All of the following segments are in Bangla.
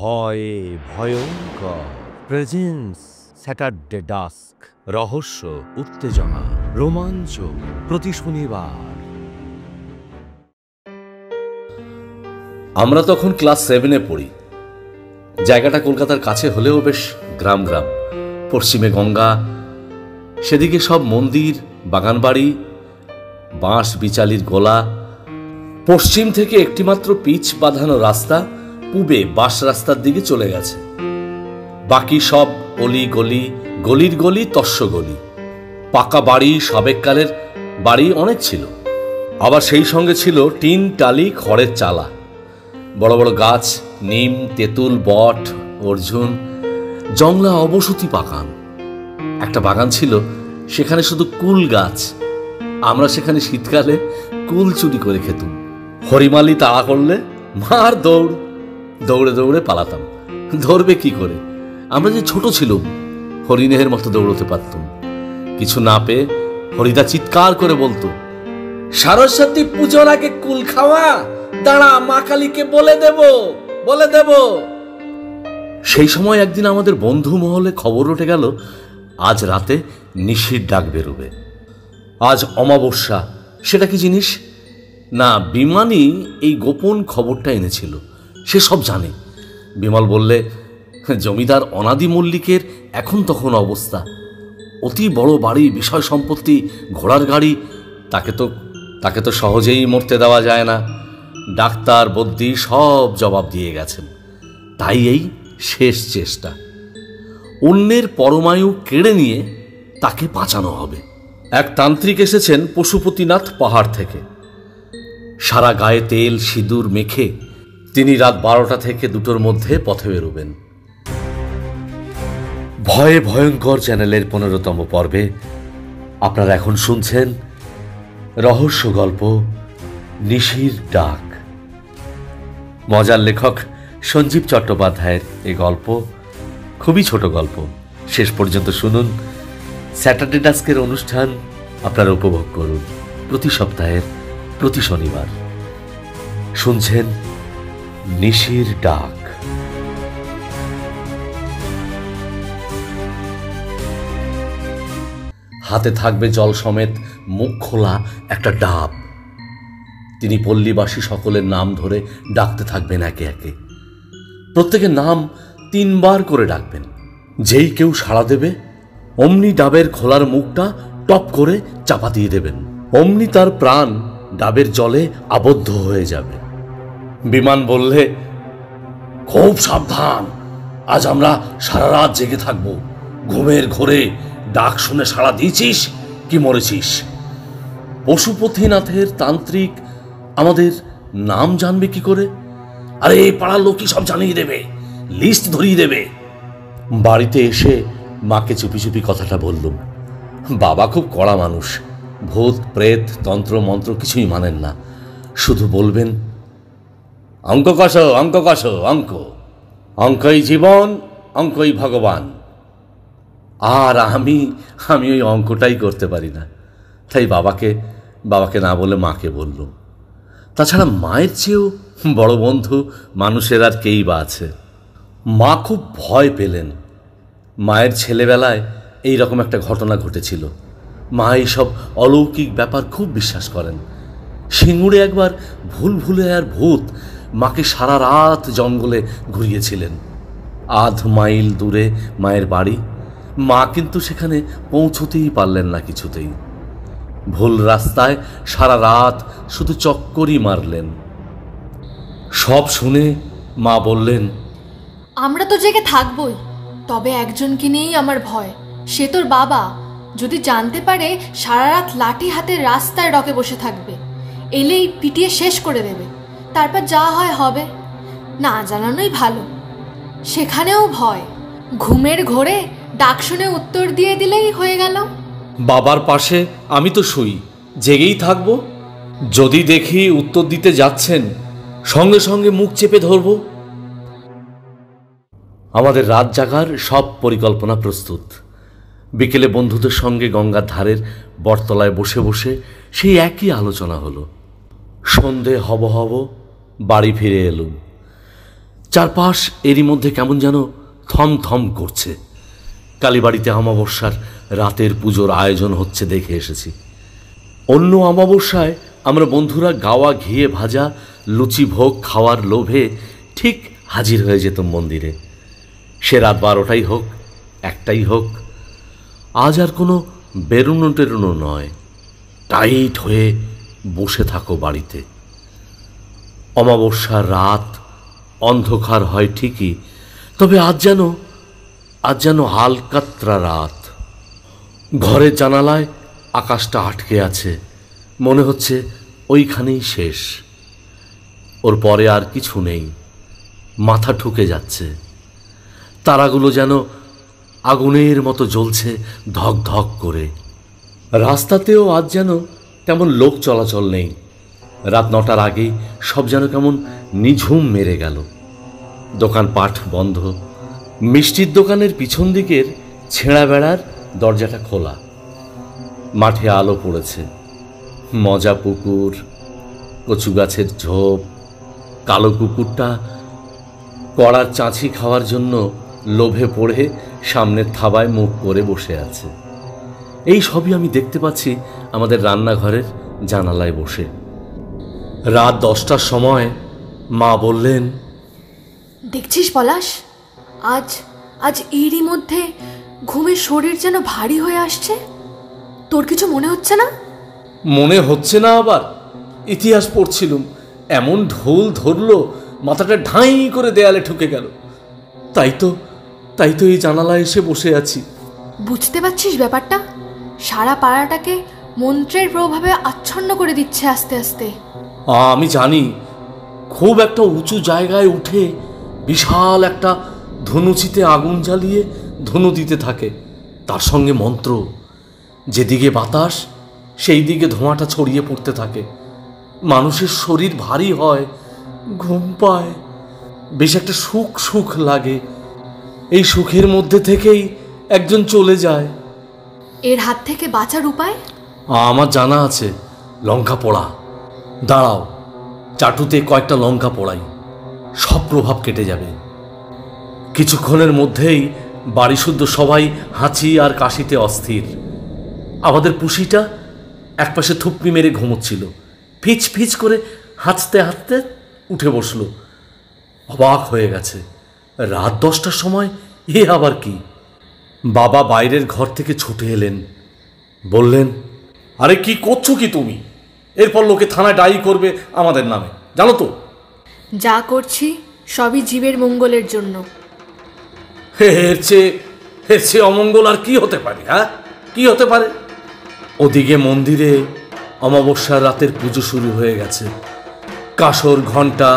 ভয়ে ভয়ঙ্কর প্রেজেন্স স্যাটারডে ডাস্ক। রহস্য, উত্তেজনা, রোমাঞ্চ প্রতি শনিবার। আমরা তখন ক্লাস 7-এ পড়ি। জায়গাটা কলকাতার কাছে হলেও বেশ গ্রাম গ্রাম। পশ্চিমে গঙ্গা, সেদিকে সব মন্দির, বাগানবাড়ি, বাঁশ বিচালির গোলা। পশ্চিম থেকে একটিমাত্র পিচ বাঁধানো রাস্তা পূবে বাঁশ রাস্তার দিকে চলে গেছে। বাকি সব অলি গলি, গলির গলি তস্য গলি। পাকা বাড়ি, সাবেককালের বাড়ি অনেক ছিল। আবার সেই সঙ্গে ছিল টিন টালি, খড়ের চালা। বড় বড় গাছ, নিম, তেঁতুল, বট, অর্জুন, জংলা, অবসতি বাগান। একটা বাগান ছিল, সেখানে শুধু কুল গাছ। আমরা সেখানে শীতকালে কুল চুরি করে খেতুম। হরিমালি তাড়া করলে মার দৌড়, দৌড়ে দৌড়ে পালাতাম। ধরবে কি করে? আমরা যে ছোট ছিলাম, হরিণের মতো দৌড়তে পারতুম। কিছু না পেয়ে হরিদা চিৎকার করে বলতো, সরস্বতী পুজোর আগে কুল খাওয়া, দাঁড়া, মা কালীকে বলে দেব। সেই সময় একদিন আমাদের বন্ধু মহলে খবর উঠে গেল, আজ রাতে নিশির ডাক বেরোবে। আজ অমাবস্যা। সেটা কি জিনিস? না, বিমানই এই গোপন খবরটা এনেছিল। সে সব জানে। বিমল বললে, জমিদার অনাদি মল্লিকের এখন তখন অবস্থা, অতি বড় বাড়ি, বিষয় সম্পত্তি, ঘোড়ার গাড়ি, তাকে তো সহজেই মরতে দেওয়া যায় না। ডাক্তার বদ্যি সব জবাব দিয়ে গেছেন। তাই এই শেষ চেষ্টা। অন্যের পরমায়ু কেড়ে নিয়ে তাকে বাঁচানো হবে। এক তান্ত্রিক এসেছেন পশুপতিনাথ পাহাড় থেকে। সারা গায়ে তেল সিঁদুর মেখে তিনি রাত 12টা থেকে 2টোর মধ্যে পথে বেরোবেন। ভয়ে ভয়ঙ্কর চ্যানেলের 15তম পর্বে আপনারা এখন শুনছেন রহস্য গল্প নিশির ডাক। মজার লেখক সঞ্জীব চট্টোপাধ্যায়ের এই গল্প খুবই ছোট গল্প। শেষ পর্যন্ত শুনুন। স্যাটারডে ডাস্কের অনুষ্ঠান আপনারা উপভোগ করুন প্রতি সপ্তাহের প্রতি শনিবার। শুনছেন নিশির ডাক। হাতে থাকবে জল সমেত মুখ খোলা একটা ডাব। তিনি পল্লীবাসী সকলের নাম ধরে ডাকতে থাকবেন একে একে। প্রত্যেকের নাম 3 বার করে ডাকবেন। যেই কেউ সাড়া দেবে, অমনি ডাবের খোলার মুখটা টপ করে চাপা দিয়ে দেবেন। অমনি তার প্রাণ ডাবের জলে আবদ্ধ হয়ে যাবে। বিমান বললে, খুব সাবধান, আজ আমরা সারা রাত জেগে থাকবো। ঘুমের ঘোরে ডাক শুনে সাড়া দিয়েছিস কি মরেছিস? পশুপতিনাথের তান্ত্রিক আমাদের নাম জানবে কি করে? আরে পাড়ার লোকই সব জানিয়ে দেবে, লিস্ট ধরিয়ে দেবে। বাড়িতে এসে মাকে চুপি চুপি কথাটা বললুম। বাবা খুব কড়া মানুষ, ভূত প্রেত তন্ত্র মন্ত্র কিছুই মানেন না। শুধু বলবেন, অঙ্ক কষো, অঙ্ক কষো, অঙ্কই জীবন, অঙ্কই ভগবান। আর আমি ওই অঙ্কটাই করতে পারি না। তাই বাবাকে না বলে মাকে বললুম। তাছাড়া মায়ের চেয়েও বড় বন্ধু মানুষের আর কেই বা আছে। মা খুব ভয় পেলেন। মায়ের ছেলেবেলায় এই রকম একটা ঘটনা ঘটেছিল। মা এইসব অলৌকিক ব্যাপার খুব বিশ্বাস করেন। সিঙ্গুরে একবার ভুলে আর ভূত মাকে সারা রাত জঙ্গলে ঘুরিয়েছিলেন। 1/2 মাইল দূরে মায়ের বাড়ি। মা কিন্তু সেখানে পৌঁছতেই পারলেন না কিছুতেই। ভুল রাস্তায় সারা রাত শুধু চক্করই মারলেন। সব শুনে মা বললেন, আমরা তো জেগে থাকবই, তবে একজনকে নিয়েই আমার ভয়। সে তোর বাবা। যদি জানতে পারে, সারা রাত লাঠি হাতে রাস্তায় ডকে বসে থাকবে। এলেই পিটিয়ে শেষ করে দেবে। তারপর যা হয় হবে। না জানানোই ভালো। সেখানেও ভয়। ঘুমের ঘোরে ডাক শুনে উত্তর দিয়ে দিলেই হয়ে গেল। বাবার পাশে আমি তো শুই, জেগেই থাকবো। যদি দেখি উত্তর দিতে যাচ্ছেন, সঙ্গে সঙ্গে মুখ চেপে ধরব। আমাদের রাত জাগার সব পরিকল্পনা প্রস্তুত। বিকেলে বন্ধুদের সঙ্গে গঙ্গার ধারের বটতলায় বসে বসে সেই একই আলোচনা হলো। সন্ধে হব বাড়ি ফিরে এলুম। চারপাশ এরই মধ্যে কেমন যেন থমথম করছে। কালীবাড়িতে অমাবস্যার রাতের পুজোর আয়োজন হচ্ছে দেখে এসেছি। অন্য অমাবস্যায় আমরা বন্ধুরা গাওয়া ঘিয়ে ভাজা লুচি ভোগ খাওয়ার লোভে ঠিক হাজির হয়ে যেতাম মন্দিরে। সে রাত 12টাই হোক, 1টাই হোক। আজ আর কোনো বেরোনো টেরোনো নয়, টাইট হয়ে বসে থাকো বাড়িতে। অমাবস্যার রাত অন্ধকার হয় ঠিকই, তবে আজ যেন হালকাত্রা রাত। ঘরের জানালায় আকাশটা আটকে আছে, মনে হচ্ছে ওইখানেই শেষ, ওর পরে আর কিছু নেই। মাথা ঠুকে যাচ্ছে, তারাগুলো যেন আগুনের মতো জ্বলছে ধক ধক করে। রাস্তাতেও আজ যেন তেমন লোক চলাচল নেই। রাত 9টার আগেই সব যেন কেমন নিঝুম মেরে গেল। দোকানপাট বন্ধ। মিষ্টির দোকানের পিছন দিকের ছেঁড়া বেড়ার দরজাটা খোলা। মাঠে আলো পড়েছে। মজা পুকুর, কচু গাছের ঝোপ, কালো কুকুরটা কড়ার চাঁচি খাওয়ার জন্য লোভে পড়ে সামনের থাবায় মুখ করে বসে আছে। এই সবই আমি দেখতে পাচ্ছি আমাদের রান্নাঘরের জানালায় বসে। রাত 10টার সময় মা বললেন, দেখছিস পলাশ, আজ আজ এরই মধ্যে ঘুমের শরীর যেন ভারী হয়ে আসছে। তোর কিছু মনে হচ্ছে না? মনে হচ্ছে না আবার? ইতিহাস পড়ছিলুম, এমন ঢোল ধরলো মাথাটা ঢাই করে দেয়ালে ঠুকে গেল। তাই তো এই জানালায় এসে বসে আছি। বুঝতে পারছিস ব্যাপারটা? সারা পাড়াটাকে মন্ত্রের প্রভাবে আচ্ছন্ন করে দিচ্ছে আস্তে আস্তে। আমি জানি, খুব একটা উঁচু জায়গায় উঠে বিশাল একটা ধনুচিতে আগুন জ্বালিয়ে ধনু দিতে থাকে, তার সঙ্গে মন্ত্র। যেদিকে বাতাস সেই দিকে ধোঁয়াটা ছড়িয়ে পড়তে থাকে। মানুষের শরীর ভারী হয়, ঘুম পায়, বেশ একটা সুখ লাগে। এই সুখের মধ্যে থেকেই একজন চলে যায়। এর হাত থেকে বাঁচার উপায়? আমার জানা আছে, লঙ্কা পোড়া। দাঁড়াও, চাটুতে কয়েকটা লঙ্কা পোড়াই, সব প্রভাব কেটে যাবে। কিছুক্ষণের মধ্যেই বাড়ি শুদ্ধ সবাই হাঁচি আর কাশিতে অস্থির। আমাদের পুষিটা একপাশে থুপড়ি মেরে ঘুমোচ্ছিল, ফিচ ফিচ করে হাঁচতে হাঁচতে উঠে বসল। অবাক হয়ে গেছে, রাত 10টার সময় এ আবার কি? বাবা বাইরের ঘর থেকে ছুটে এলেন, বললেন, আরে কি করছো কি তুমি? এরপর লোকে থানায় ডায়েরি করবে আমাদের নামে, জানো তো? যা করছি সবই জীবের মঙ্গলের জন্য। এর চেয়ে অমঙ্গল আর কি হতে পারে? হ্যাঁ, কি হতে পারে? ওদিকে মন্দিরে অমাবস্যার রাতের পুজো শুরু হয়ে গেছে। কাসর, ঘণ্টা,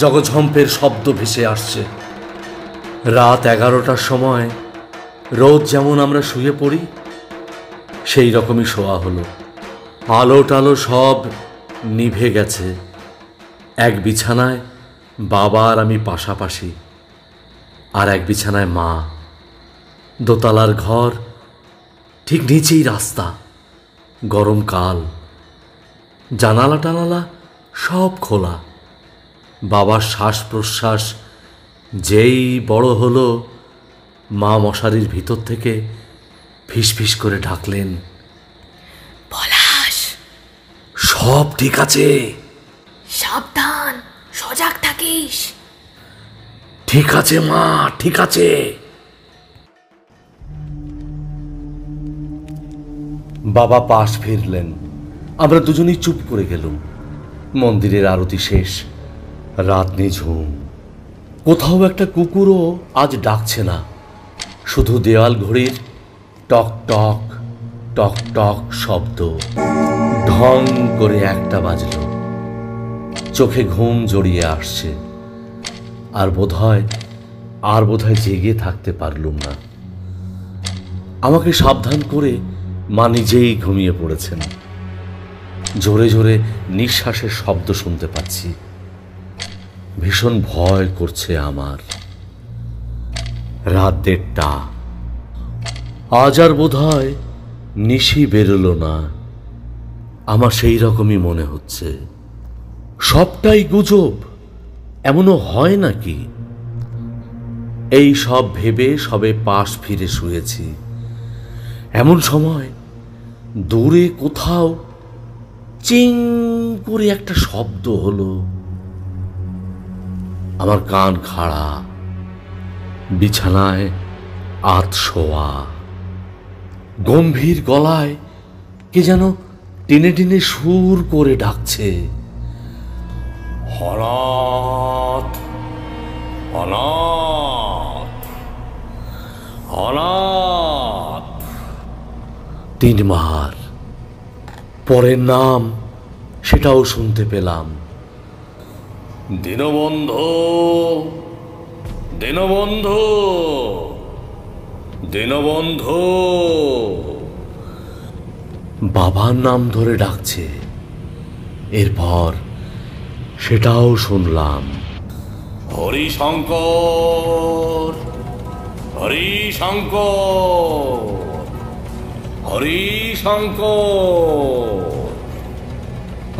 জগঝম্পের শব্দ ভেসে আসছে। রাত 11টার সময় রোজ যেমন আমরা শুয়ে পড়ি, সেই রকমই শোয়া হলো। আলো টালো সব নিভে গেছে। এক বিছানায় বাবা আর আমি পাশাপাশি, আর এক বিছানায় মা। দোতলার ঘর, ঠিক নিচেই রাস্তা। গরমকাল, জানালা টানালা সব খোলা। বাবার শ্বাস প্রশ্বাস যেই বড় হলো, মা মশারির ভিতর থেকে ফিসফিস করে ডাকলেন, পলাশ, সব ঠিক আছে? সাবধান, সজাগ থাকিস। ঠিক আছে মা, ঠিক আছে। বাবা পাশ ফিরলেন। আমরা দুজনেই চুপ করে গেলুম। মন্দিরের আরতি শেষ। রাত নিঝুম। কোথাও একটা কুকুরও আজ ডাকছে না, শুধু দেওয়াল ঘড়ির টক টক টক টক শব্দ। ঢং করে 1টা বাজল। চোখে ঘুম জড়িয়ে আসছে। আর বোধহয় জেগে থাকতে পারলুম না। আমাকে সাবধান করে মা নিজেই ঘুমিয়ে পড়েছেন। জোরে জোরে নিঃশ্বাসের শব্দ শুনতে পাচ্ছি। ভীষণ ভয় করছে আমার। রাত 1:30। আজ আর বোধহয় নিশি বেরোলো না। আমার সেই রকমই মনে হচ্ছে। সবটাই গুজব, এমনও হয় নাকি? এই সব ভেবে সবে পাশ ফিরে শুয়েছি, এমন সময় দূরে কোথাও চিং করে একটা শব্দ হলো। আমার কান খাড়া, বিছানায় আধশোয়া, গম্ভীর গলায় কে যেন টেনে টেনে সুর করে ডাকছে, অনাথ, অনাথ, অনাথ। 3 বার। পরের নাম সেটাও শুনতে পেলাম, দীনবন্ধু, দীনবন্ধু, দীনবন্ধু। বাবার নাম ধরে ডাকছে। এরপর সেটাও শুনলাম, হরিশঙ্কর, হরিশঙ্কর, হরিশঙ্কর।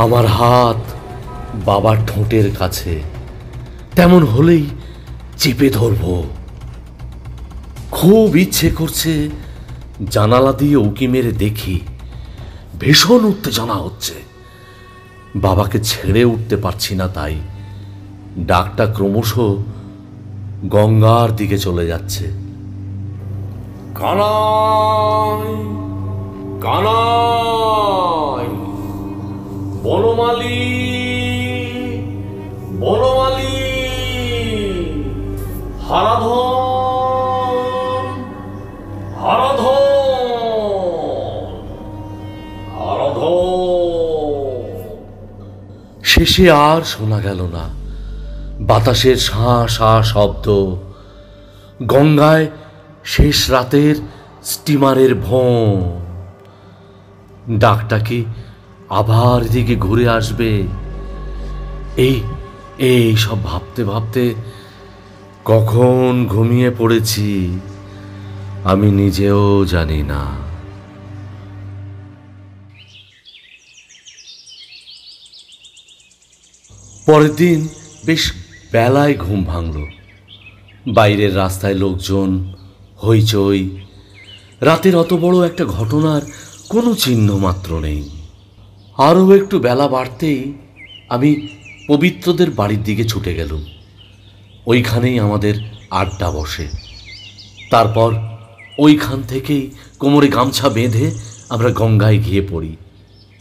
আমার হাত বাবার ঠোঁটের কাছে, তেমন হলেই চেপে ধরব। খুব ইচ্ছে করছে জানালা দিয়ে উঁকি মেরে দেখি। ভীষণ উত্তেজনা হচ্ছে, বাবাকে ছেড়ে উঠতে পারছি না, তাই ডাকটা ক্রমশ গঙ্গার দিকে চলে যাচ্ছে। কানাই, কানাই, বনমালী, বনমালী, হারাধন, হারাধন, হারাধন। শেষে আর শোনা গেল না। বাতাসের শাঁ শাঁ শব্দ, গঙ্গায় শেষ রাতের স্টিমারের ভোঁ। ডাকটা কি আবার এদিকে ঘুরে আসবে? এই সব ভাবতে ভাবতে কখন ঘুমিয়ে পড়েছি আমি নিজেও জানি না। পরের দিন বেশ বেলায় ঘুম ভাঙল। বাইরের রাস্তায় লোকজন, হইচই। রাতের অত বড় একটা ঘটনার কোনো চিহ্ন মাত্র নেই। আরও একটু বেলা বাড়তেই আমি পবিত্রদের বাড়ির দিকে ছুটে গেলুম। ওইখানেই আমাদের আড্ডা বসে। তারপর ওইখান থেকেই কোমরে গামছা বেঁধে আমরা গঙ্গায় গিয়ে পড়ি,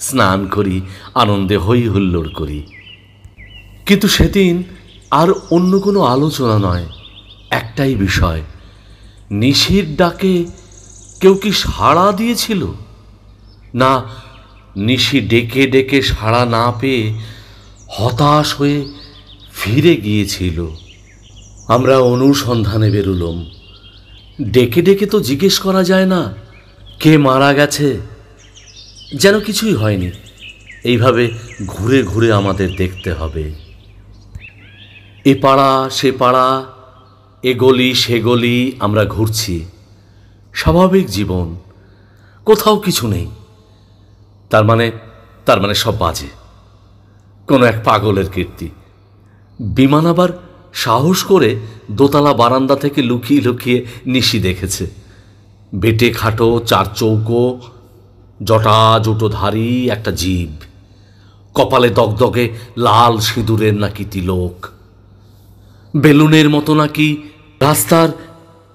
স্নান করি, আনন্দে হই হুল্লোড় করি। কিন্তু সেদিন আর অন্য কোনো আলোচনা নয়, একটাই বিষয়, নিশির ডাকে কেউ কি সাড়া দিয়েছিল? না, নিশি ডেকে ডেকে সাড়া না পেয়ে হতাশ হয়ে ফিরে গিয়েছিল। আমরা অনুসন্ধানে বেরুলুম। ডেকে ডেকে তো জিজ্ঞেস করা যায় না কে মারা গেছে, যেন কিছুই হয়নি। এইভাবে ঘুরে ঘুরে আমাদের দেখতে হবে। এ পাড়া সে পাড়া, এ গলি সে গলি আমরা ঘুরছি। স্বাভাবিক জীবন, কোথাও কিছু নেই। তার মানে সব বাজে, কোনো এক পাগলের কীর্তি। বিমান আবার সাহস করে দোতলা বারান্দা থেকে লুকিয়ে লুকিয়ে নিশি দেখেছে। বেটে খাটো, 4 চৌকো, জটা জুটোধারী একটা জীব, কপালে দগদগে লাল সিঁদুরের নাকি তিলক, বেলুনের মতো নাকি রাস্তার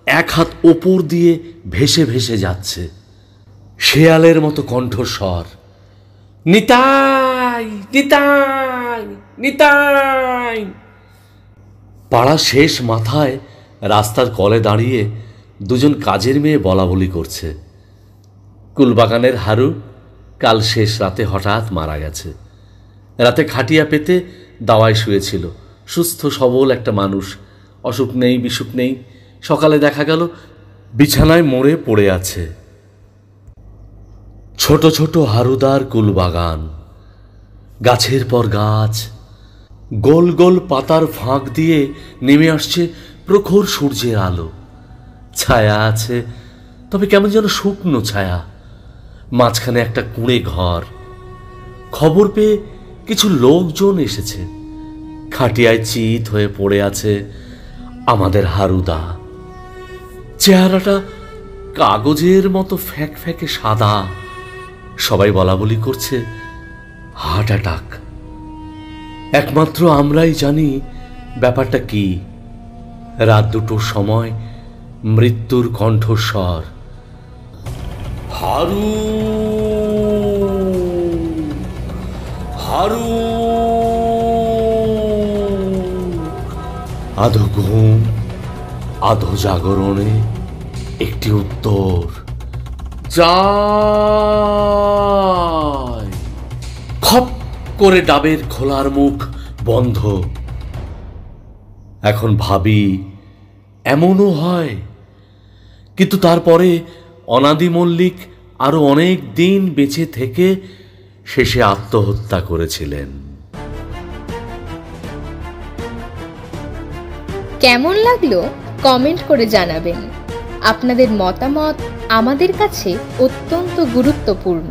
এক হাত ওপর দিয়ে ভেসে ভেসে যাচ্ছে। শেয়ালের মতো কণ্ঠস্বর, নিতাই, নিতাই, নিতাই। পাড়া শেষ মাথায় রাস্তার কলে দাঁড়িয়ে দুজন কাজের মেয়ে বলা বলি করছে। কুলবাগানের হারু কাল শেষ রাতে হঠাৎ মারা গেছে। রাতে খাটিয়া পেতে দাওয়ায় শুয়েছিল, সুস্থ সবল একটা মানুষ, অসুখ নেই বিসুখ নেই। সকালে দেখা গেল বিছানায় মরে পড়ে আছে। ছোট ছোট হারুদার কুলবাগান, গাছের পর গাছ, গোল গোল পাতার ফাঁক দিয়ে নেমে আসছে প্রখর সূর্যের আলো। ছায়া আছে, তবে কেমন যেন শুকনো ছায়া। মাঝখানে একটা কুঁড়ে ঘর। খবর পেয়ে কিছু লোকজন এসেছে। খাটিয়ায় চিত হয়ে পড়ে আছে আমাদের হারুদা। চেহারাটা কাগজের মতো ফ্যাক ফ্যাকে সাদা। সবাই বলা বলি করছে হার্ট অ্যাটাক। একমাত্র আমরাই জানি ব্যাপারটা কি। রাত দুটোর সময় মৃত্যুর কণ্ঠস্বর, হারু হারু। আধো ঘুম আধো জাগরণে একটি উত্তর, যায়। খপ করে ডাবের খোলার মুখ বন্ধ। এখন ভাবি এমনও হয়, কিন্তু তারপরে অনাদি মল্লিক আরো অনেক দিন বেঁচে থেকে শেষে আত্মহত্যা করেছিলেন। কেমন লাগলো কমেন্ট করে জানাবেন। আপনাদের মতামত আমাদের কাছে অত্যন্ত গুরুত্বপূর্ণ।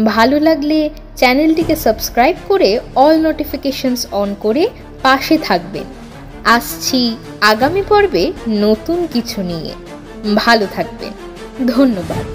ভালো লাগলে চ্যানেলটিকে সাবস্ক্রাইব করে অল নোটিফিকেশনস অন করে পাশে থাকবেন। আসছি আগামী পর্বে নতুন কিছু নিয়ে। ভালো থাকবেন। ধন্যবাদ।